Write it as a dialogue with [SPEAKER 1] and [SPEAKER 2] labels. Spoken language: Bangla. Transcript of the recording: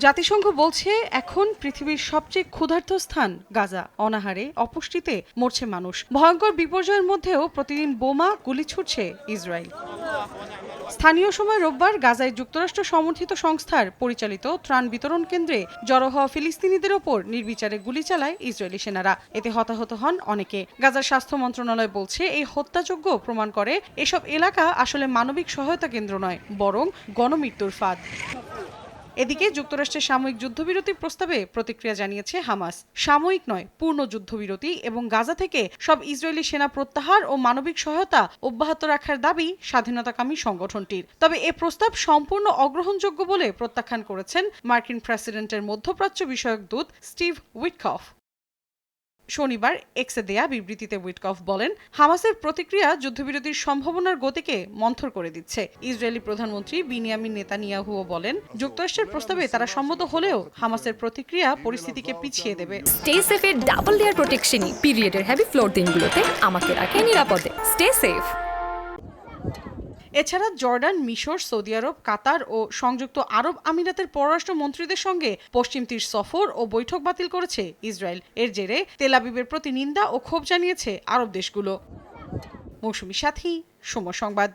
[SPEAKER 1] জাতিসংঘ বলছে এখন পৃথিবীর সবচেয়ে ক্ষুধার্ত স্থান গাজা। অনাহারে অপুষ্টিতে মরছে মানুষ। ভয়ঙ্কর বিপর্যয়ের মধ্যেও প্রতিদিন বোমা গুলি ছুটছে ইসরায়েল। স্থানীয় সময় রোববার গাজায় যুক্তরাষ্ট্র সমর্থিত সংস্থার পরিচালিত ত্রাণ বিতরণ কেন্দ্রে জড়ো হওয়া ফিলিস্তিনিদের ওপর নির্বিচারে গুলি চালায় ইসরায়েলি সেনারা। এতে হতাহত হন অনেকে। গাজার স্বাস্থ্য মন্ত্রণালয় বলছে এই হত্যাযজ্ঞ প্রমাণ করে এসব এলাকা আসলে মানবিক সহায়তা কেন্দ্র নয়, বরং গণমৃত্যুর ফাঁদ। এদিকে যুক্তরাষ্ট্রের সাময়িক যুদ্ধবিরতির প্রস্তাবে প্রতিক্রিয়া জানিয়েছে হামাস। সাময়িক নয়, পূর্ণ যুদ্ধবিরতি এবং গাজা থেকে সব ইসরায়েলি সেনা প্রত্যাহার ও মানবিক সহায়তা অব্যাহত রাখার দাবি স্বাধীনতাকামী সংগঠনটির। তবে এ প্রস্তাব সম্পূর্ণ অগ্রহণযোগ্য বলে প্রত্যাখ্যান করেছেন মার্কিন প্রেসিডেন্টের মধ্যপ্রাচ্য বিষয়ক দূত স্টিভ উইটকফ। শনিবার এক্সে দেয়া বিবৃতিতে উইটকফ বলেন, হামাসের প্রতিক্রিয়া যুদ্ধবিরতির সম্ভাবনার গতিকে মন্থর করে দিচ্ছে। ইসরায়েলি প্রধানমন্ত্রী বিনিয়ামিন নেতানিয়াহুও বলেন, যুক্তরাষ্ট্রের প্রস্তাবে তারা সম্মত হলেও হামাসের প্রতিক্রিয়া পরিস্থিতিকে পিছিয়ে দেবে।
[SPEAKER 2] স্টে সেফের ডাবল লেয়ার প্রোটেকশনই পিরিয়ডের হেভি ফ্লোর দিনগুলোতে আমাকে রাখে নিরাপদে। Stay safe.
[SPEAKER 1] এছাড়া জর্ডান, মিশর, সৌদি আরব, কাতার ও সংযুক্ত আরব আমিরাতের পররাষ্ট্র মন্ত্রীদের সঙ্গে পশ্চিম তীর সফর ও বৈঠক বাতিল করেছে ইসরায়েল। এর জেরে তেল আবিবের প্রতি নিন্দা ও ক্ষোভ জানিয়েছে আরব দেশগুলো। মৌসুমী সাথী, সময় সংবাদ।